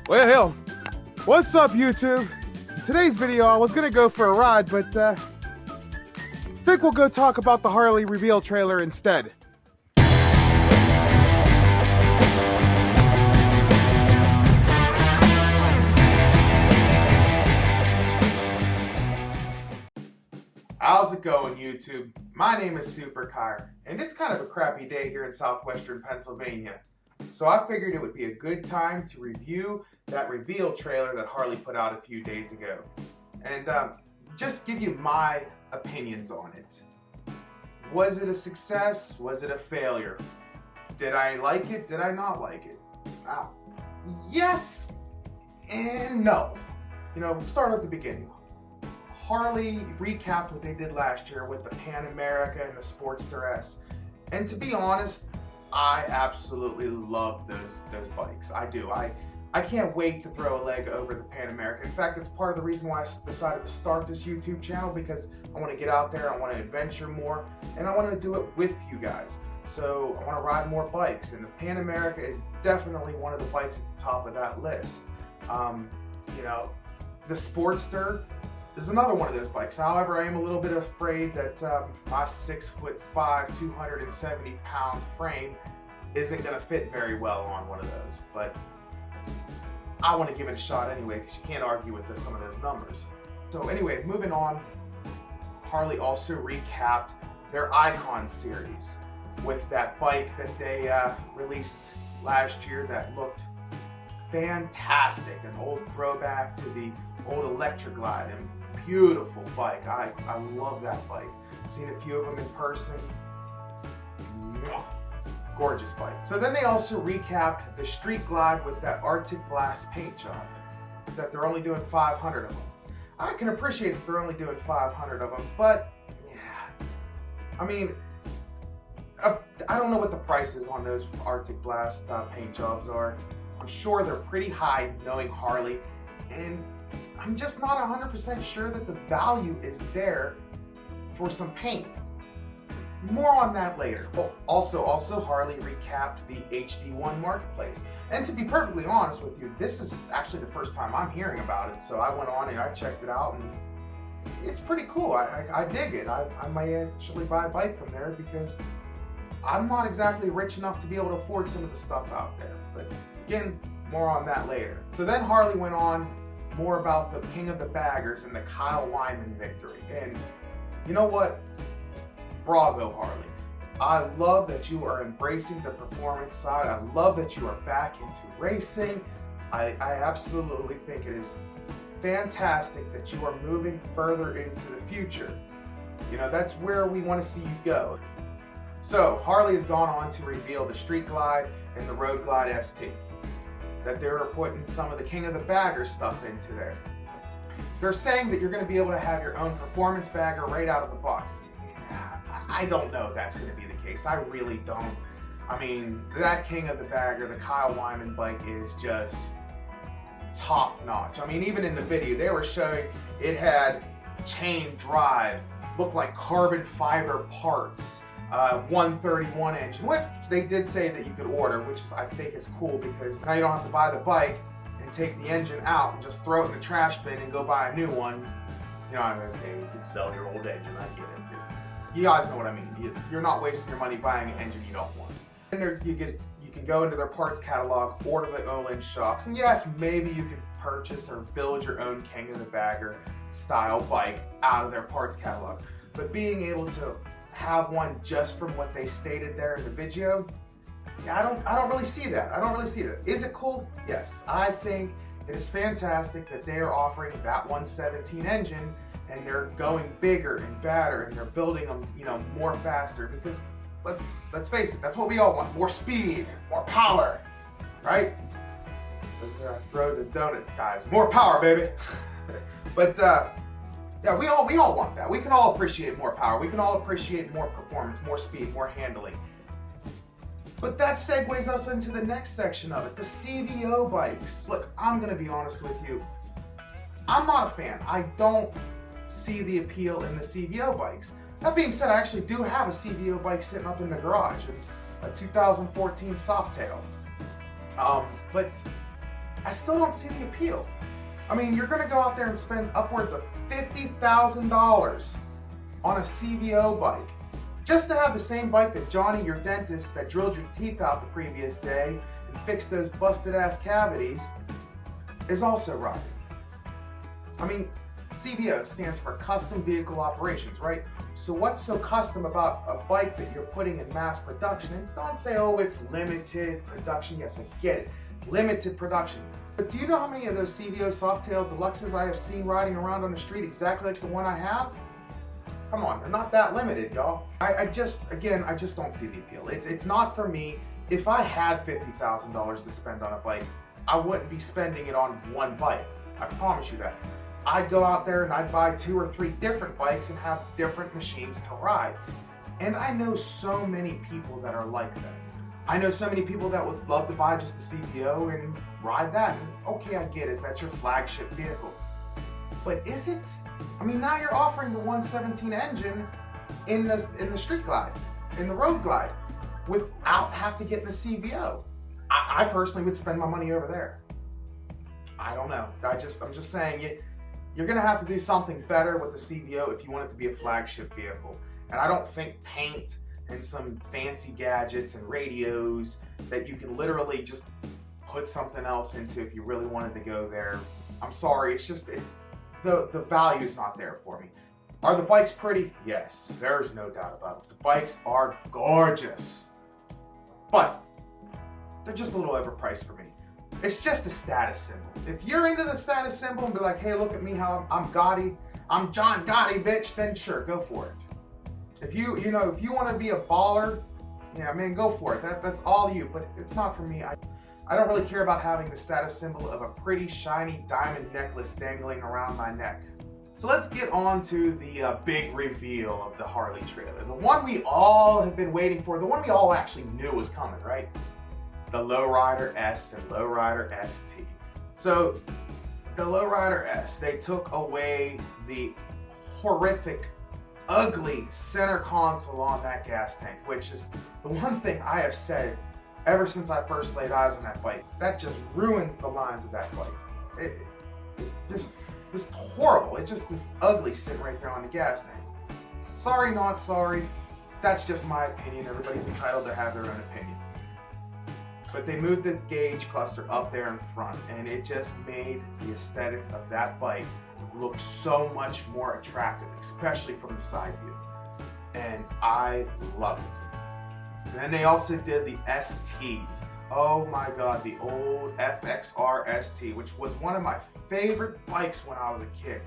Well, hell, what's up, YouTube? In today's video, I was gonna go for a ride, but I think we'll go talk about the Harley reveal trailer instead. How's it going, YouTube? My name is Super Kyre, and it's kind of a crappy day here in southwestern Pennsylvania. So I figured it would be a good time to review that reveal trailer that Harley put out a few days ago. And just give you my opinions on it. Was it a success? Was it a failure? Did I like it? Did I not like it? Yes and no. We'll start at the beginning. Harley recapped what they did last year with the Pan America and the Sportster S. And to be honest, I absolutely love those bikes. I do. I can't wait to throw a leg over the Pan America. In fact, it's part of the reason why I decided to start this YouTube channel, because I want to get out there, I want to adventure more, and I want to do it with you guys. So I want to ride more bikes, and the Pan America is definitely one of the bikes at the top of that list. The Sportster is another one of those bikes. However, I am a little bit afraid that my 6'5", 270-pound frame isn't going to fit very well on one of those. But I want to give it a shot anyway, because you can't argue with some of those numbers. So anyway, moving on, Harley also recapped their Icon series with that bike that they released last year that looked fantastic. An old throwback to the old Electric Glide, and beautiful bike. I love that bike. Seen a few of them in person. Mwah. Gorgeous bike. So then they also recapped the Street Glide with that Arctic Blast paint job, that they're only doing 500 of them. I can appreciate that they're only doing 500 of them, but yeah, I mean, I don't know what the prices on those Arctic Blast paint jobs are. I'm sure they're pretty high, knowing Harley, and I'm just not 100% sure that the value is there for some paint. More on that later. Oh, also Harley recapped the HD1 marketplace. And to be perfectly honest with you, this is actually the first time I'm hearing about it. So I went on and I checked it out, and it's pretty cool. I dig it. I might actually buy a bike from there, because I'm not exactly rich enough to be able to afford some of the stuff out there. But again, more on that later. So then Harley went on more about the King of the Baggers and the Kyle Wyman victory. And you know what? Bravo, Harley. I love that you are embracing the performance side. I love that you are back into racing. I absolutely think it is fantastic that you are moving further into the future. That's where we want to see you go. So Harley has gone on to reveal the Street Glide and the Road Glide ST. That they're putting some of the King of the Baggers stuff into there. They're saying that you're going to be able to have your own performance bagger right out of the box. I don't know if that's going to be the case. I really don't. I mean, that King of the Bagger, the Kyle Wyman bike, is just top notch. I mean, even in the video, they were showing it had chain drive, looked like carbon fiber parts. 131 engine, which they did say that you could order, which I think is cool, because now you don't have to buy the bike and take the engine out and just throw it in the trash bin and go buy a new one. You could sell your old engine, I get it. You guys know what I mean. You're not wasting your money buying an engine you don't want. And you can go into their parts catalog, order the Olin shocks, and yes, maybe you can purchase or build your own King of the Bagger style bike out of their parts catalog. But being able to have one just from what they stated there in the video, I don't really see that. I don't really see that. Is it cool? Yes. I think it is fantastic that they are offering that 117 engine, and they're going bigger and badder, and they're building them, more faster, because let's face it, that's what we all want. More speed, more power, right? Let's throw the donut, guys. More power, baby. But yeah, we all want that. We can all appreciate more power. We can all appreciate more performance, more speed, more handling. But that segues us into the next section of it, the CVO bikes. Look, I'm gonna be honest with you. I'm not a fan. I don't see the appeal in the CVO bikes. That being said, I actually do have a CVO bike sitting up in the garage, a 2014 Softail. But I still don't see the appeal. I mean, you're going to go out there and spend upwards of $50,000 on a CVO bike just to have the same bike that Johnny, your dentist, that drilled your teeth out the previous day and fixed those busted ass cavities, is also riding. I mean, CVO stands for Custom Vehicle Operations, right? So what's so custom about a bike that you're putting in mass production? And don't say, oh, it's limited production. Yes, I get it. Limited production. But do you know how many of those CVO Softail Deluxes I have seen riding around on the street exactly like the one I have? Come on, they're not that limited, y'all. I just don't see the appeal. It's not for me. If I had $50,000 to spend on a bike, I wouldn't be spending it on one bike. I promise you that. I'd go out there and I'd buy 2 or 3 different bikes and have different machines to ride. And I know so many people that are like that. I know so many people that would love to buy just the CVO and ride that. And okay, I get it, that's your flagship vehicle. But is it? I mean, now you're offering the 117 engine in the street glide, in the road glide, without having to get the CVO. I personally would spend my money over there. I don't know. I'm just saying you're gonna have to do something better with the CVO if you want it to be a flagship vehicle. And I don't think paint and some fancy gadgets and radios that you can literally just put something else into if you really wanted to go there. I'm sorry, it's just the value is not there for me. Are the bikes pretty? Yes, there's no doubt about it. The bikes are gorgeous, but they're just a little overpriced for me. It's just a status symbol. If you're into the status symbol and be like, hey, look at me, how I'm Gotti, I'm John Gotti, bitch, then sure, go for it. If you want to be a baller, yeah, man, go for it. That's all you, but it's not for me. I don't really care about having the status symbol of a pretty shiny diamond necklace dangling around my neck. So let's get on to the big reveal of the Harley trailer. The one we all have been waiting for, the one we all actually knew was coming, right? The Lowrider S and Lowrider ST. So the Lowrider S, they took away the horrific, ugly center console on that gas tank, which is the one thing I have said ever since I first laid eyes on that bike. That just ruins the lines of that bike. It just was horrible. It just was ugly sitting right there on the gas tank. Sorry, not sorry. That's just my opinion. Everybody's entitled to have their own opinion. But they moved the gauge cluster up there in front, and it just made the aesthetic of that bike look so much more attractive, especially from the side view. And I love it. And then they also did the ST. Oh my God, the old FXR ST, which was one of my favorite bikes when I was a kid.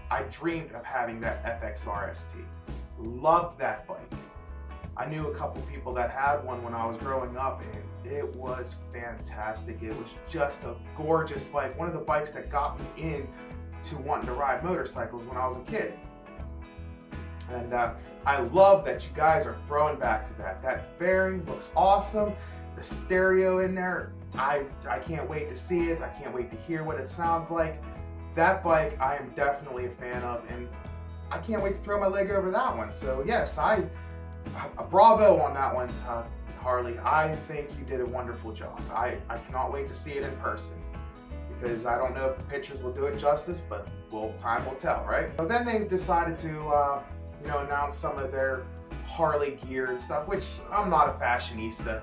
I dreamed of having that FXR ST. Loved that bike. I knew a couple people that had one when I was growing up, and it was fantastic. It was just a gorgeous bike. One of the bikes that got me into wanting to ride motorcycles when I was a kid. And I love that you guys are throwing back to that. That fairing looks awesome. The stereo in there, I can't wait to see it. I can't wait to hear what it sounds like. That bike I am definitely a fan of, and I can't wait to throw my leg over that one. So yes, a bravo on that one, Harley. I think you did a wonderful job. I cannot wait to see it in person, because I don't know if the pictures will do it justice, but time will tell, right? So then they decided to announce some of their Harley gear and stuff, which I'm not a fashionista.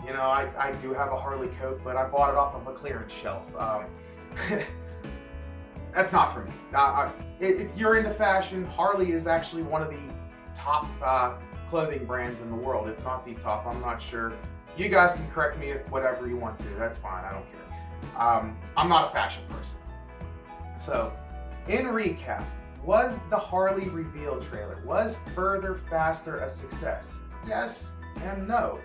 You know, I do have a Harley coat, but I bought it off of a clearance shelf. That's not for me. If you're into fashion, Harley is actually one of the top clothing brands in the world, if not the top. I'm not sure. You guys can correct me if whatever you want to. That's fine. I don't care. I'm not a fashion person. So, in recap, was the Harley reveal trailer, was Further Faster a success? Yes and no.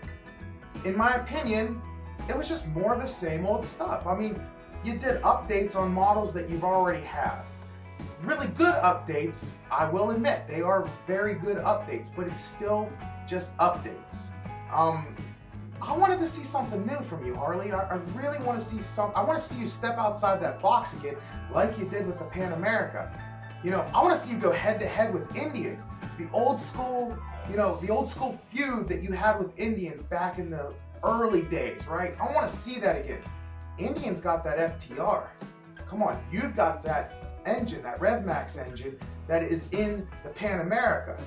In my opinion, it was just more of the same old stuff. I mean, you did updates on models that you've already had. Really good updates, I will admit. They are very good updates, but it's still just updates. I wanted to see something new from you, Harley. I really want to see I want to see you step outside that box again, like you did with the Pan America. You know, I want to see you go head to head with Indian. The old school feud that you had with Indian back in the early days, right? I want to see that again. Indian's got that FTR. Come on, you've got that engine, that RevMax engine that is in the Pan America.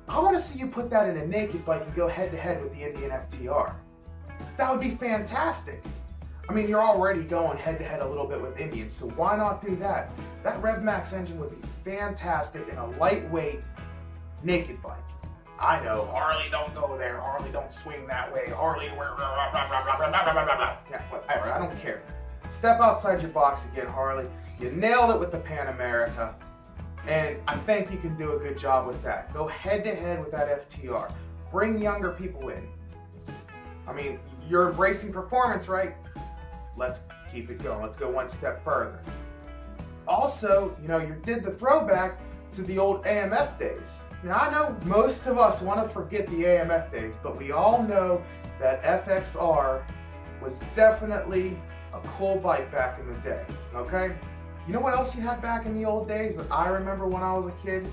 I want to see you put that in a naked bike and go head-to-head with the Indian FTR. That would be fantastic. I mean, you're already going head-to-head a little bit with Indian, so why not do that? That RevMax engine would be fantastic in a lightweight, naked bike. I know, Harley, don't go there. Harley, don't swing that way. Harley, yeah, whatever, I don't care. Step outside your box again, Harley. You nailed it with the Pan America, and I think you can do a good job with that. Go head-to-head with that FTR. Bring younger people in. I mean, you're embracing performance, right? Let's keep it going. Let's go one step further. Also, you know, you did the throwback to the old AMF days. Now, I know most of us want to forget the AMF days, but we all know that FXR was definitely a cool bike back in the day, okay? You know what else you had back in the old days that I remember when I was a kid?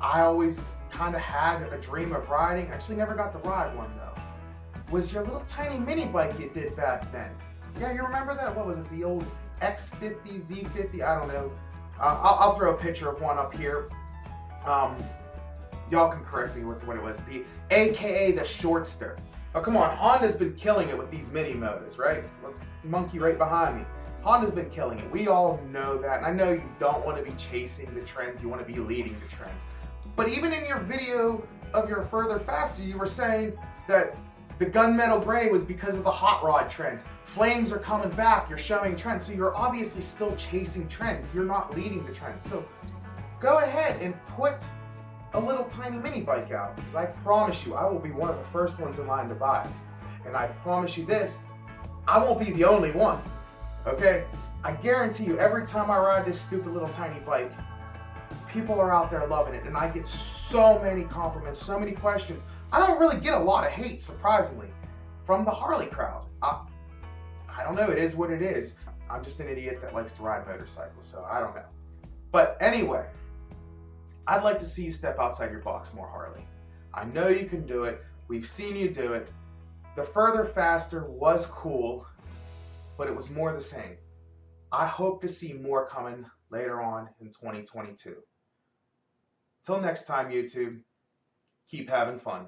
I always kind of had a dream of riding. Actually never got to ride one though. Was your little tiny mini bike you did back then. Yeah, you remember that? What was it, the old X50, Z50? I don't know. I'll throw a picture of one up here. Y'all can correct me with what it was. The AKA the Shortster. Oh, come on. Honda's been killing it with these mini motos, right? Let's monkey right behind me. Honda's been killing it. We all know that. And I know you don't want to be chasing the trends. You want to be leading the trends. But even in your video of your Further Faster, you were saying that the gunmetal gray was because of the hot rod trends. Flames are coming back. You're showing trends. So you're obviously still chasing trends. You're not leading the trends. So go ahead and put a little tiny mini bike out. Because I promise you, I will be one of the first ones in line to buy. And I promise you this, I won't be the only one. Okay? I guarantee you, every time I ride this stupid little tiny bike, people are out there loving it. And I get so many compliments, so many questions. I don't really get a lot of hate, surprisingly, from the Harley crowd. I don't know, it is what it is. I'm just an idiot that likes to ride motorcycles, so I don't know. But anyway, I'd like to see you step outside your box more, Harley. I know you can do it. We've seen you do it. The Further Faster was cool, but it was more the same. I hope to see more coming later on in 2022. Till next time, YouTube, keep having fun.